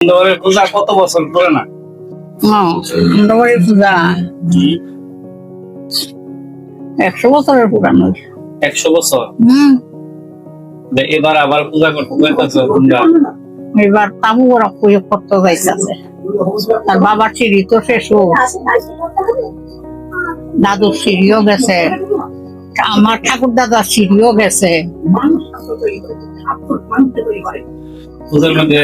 পূজা কত বছর পরে না? পূজা 100 বছরের পুরানো। 100 বছর। এবার আবার পূজা করতে যাইতেছো তোমরা? এবার তাবু ওরা প্রয়োগ করতে যাইতেছে। তার বাবার সিঁড়ি তো শেষ, দাদুর সিঁড়িও গেছে, আমার ঠাকুর দাদার সিঁড়িও গেছে। পূজার মধ্যে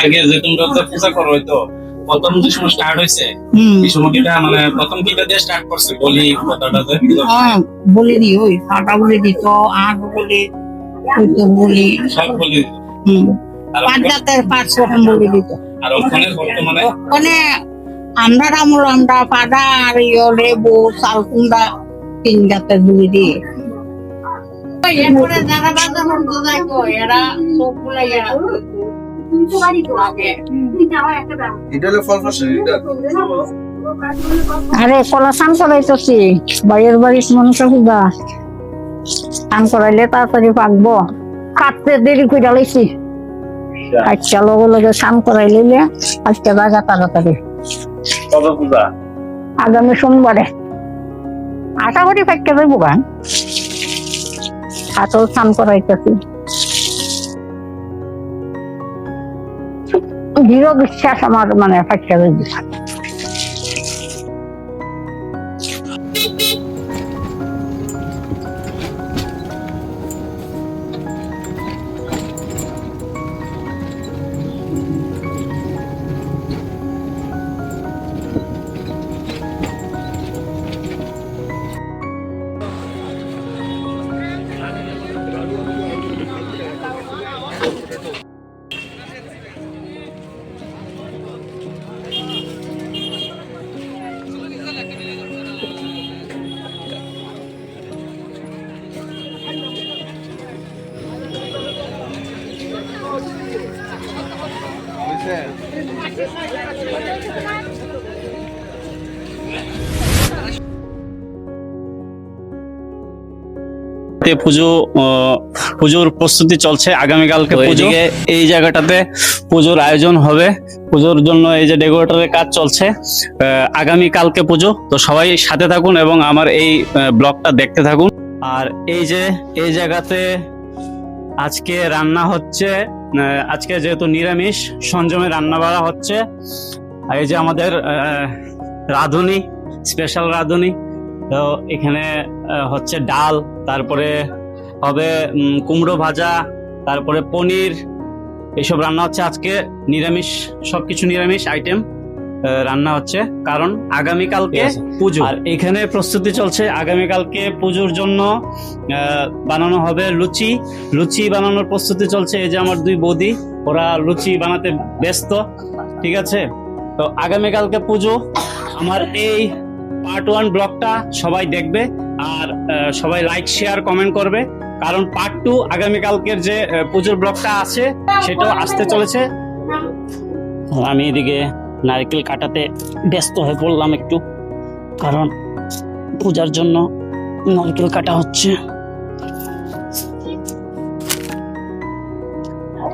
আগে যে তোমরা পূজা করো হয়তো প্রথম যে সময় স্টার্ট হয়েছে এই সময় কিটা মানে প্রথম কিটা দিয়ে স্টার্ট করছে বলি কথাটাতে? বলি দি ওই ফাটা বলি দিত, আট বলি হয়তো বলি সব বলি দিত। পাঁচ জাতের 5 রকম বলি দিত। আর ওখানে বর্তমানে ওখানে আমরা আমরা পাডা আর লেবু চালকুন্দা 3 জাতের বলি দিয়ে এরপরে যারা বাজার করতে যাইতো এরা সবগুলা আরে কলা স্নান করাইতেছি বাইরের বাড়ির মানুষের পূজা। স্নান করাইলে তাড়াতাড়ি পাকবো, কাটতে দেরি করে ডালাইছি। আচ্ছা লগে লগে স্নান করাই লইলে আজকে বাজা তাড়াতাড়ি। কবে পূজা? আগামী সোমবারে। আশা করি পাইতে যাইব গান। হাতও স্নান করাইতেছি। দৃঢ় বিশ্বাস আমার মানে পাইতে যাইব। পুজোর প্রস্তুতি চলছে, আগামীকালকে পুজো। এই জায়গাটাতে পুজোর আয়োজন হবে, পুজোর জন্য এই যে ডেকোরেটরের কাজ চলছে। আগামীকালকে পুজো, তো সবাই সাথে থাকুন এবং আমার এই ব্লগটা দেখতে থাকুন। আর এই যে এই জায়গাতে আজকে রান্না হচ্ছে, আজকে যেহেতু নিরামিষ সঞ্জমে রান্না বাড়া হচ্ছে। এই যে আমাদের রাঁধুনি, স্পেশাল রাঁধুনি। তো এখানে হচ্ছে ডাল, তারপরে হবে কুমড়ো ভাজা, তারপরে পনির, এইসব রান্না হচ্ছে আজকে। নিরামিষ, সবকিছু নিরামিষ আইটেম রান্না হচ্ছে, কারণ আগামীকালকে পুজো। আর এখানে প্রস্তুতি চলছে আগামীকালকে পুজোর জন্য। বানানো হবে লুচি, লুচি বানানোর প্রস্তুতি চলছে। এই যে আমার 2 বৌদি, ওরা লুচি বানাতে ব্যস্ত। ঠিক আছে, তো আগামীকালকে পুজো। আমার এই পার্ট 1 ব্লগটা সবাই দেখবে, আর সবাই লাইক শেয়ার কমেন্ট করবে, কারণ পার্ট 2 আগামীকালকের যে পুজোর ব্লগটা আছে সেটাও আসতে চলেছে। আমি এদিকে নারকেল কাটাতে ব্যস্ত হয়ে পড়লাম একটু, কারণ পূজার জন্য নারকেল কাটা হচ্ছে।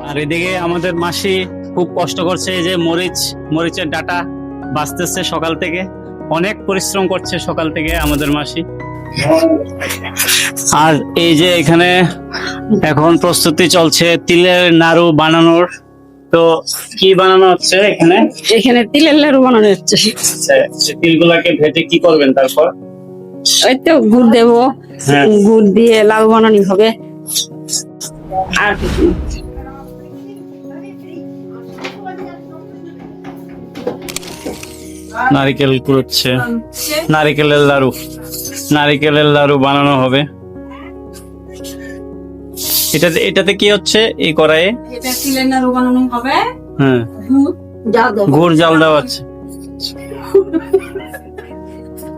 আর এদিকে আমাদের মাসি খুব কষ্ট করছে, এই যে মরিচের ডাটা বাঁচতেছে সকাল থেকে, অনেক পরিশ্রম করছে সকাল থেকে আমাদের মাসি। আর এই যে এখানে এখন প্রস্তুতি চলছে তিলের নাড়ু বানানোর। তো কি বানানো হচ্ছে এখানে? এখানে তিলের লাড়ু বানানো হচ্ছে। তিলগুলাকে ভেজে কি করবেন তারপর? ওই তো গুড় দেবো, গুড় দিয়ে লাড়ু বানানি হবে। আর নারিকেল কুড়োচ্ছে, নারিকেলের লাড়ু বানানো হবে। এটাতে কি হচ্ছে এই কড়াইয়ে? এটা তিলের নাড়ু বানানো হবে। হ্যাঁ, গুড় জাল দেওয়া হচ্ছে।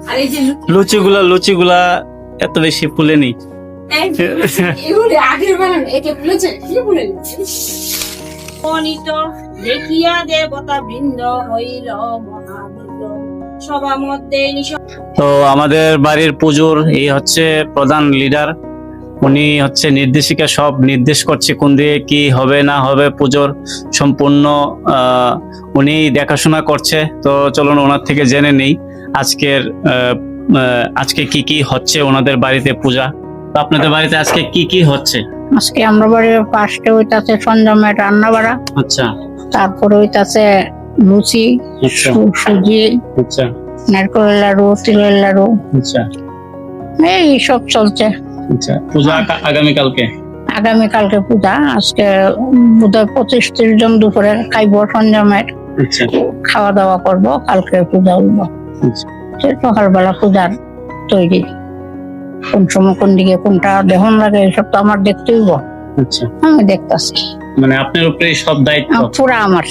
আর এই যে লুচিগুলা এত বেশি ফুলেনি। এগুলো আগের বানানো, এটা ফুলেছে, কি ফুলেনি? অনিত দেখিয়া দেবতা বৃন্দ হইল মহাবৃন্দ সবার মধ্যে। তো আমাদের বাড়ির পুজোর এই হচ্ছে প্রধান লিডার, উনি হচ্ছে নির্দেশিকা, সব নির্দেশ করছে কোন দিকে কি হবে না হবে, পুজোর সম্পূর্ণ উনি দেখাশোনা করছে। তো চলুন ওনার থেকে জেনে নেই আজকে কি কি হচ্ছে ওনাদের বাড়িতে পূজা। তো আপনাদের বাড়িতে আজকে কি কি হচ্ছে? আজকে আমরা বাড়ির পাশে হইতাছে সঞ্জমের রান্না বাড়া, আচ্ছা তারপরে হইতাছে লুচি, আচ্ছা সুজি, আচ্ছা নারকেলের লাড়ু, তিলের লাড়ু, আচ্ছা এই সব চলছে। আচ্ছা। পূজা আগামীকালকে? আগামীকালকে পূজা। আজকে বোধহয় 25-30 জন দুপুরে খাইব সঞ্জমের, আচ্ছা খাওয়া দাওয়া করব, কালকে পূজা হইব। আচ্ছা। সকালবেলা পূজার তৈরি, কোন সময় কোন দিকে কোনটা দেহন লাগে এসব তো আমার দেখতে হইব। আচ্ছা, আমি দেখতাছি, মানে আপনার উপরে সব দায়িত্ব পুরা আমার।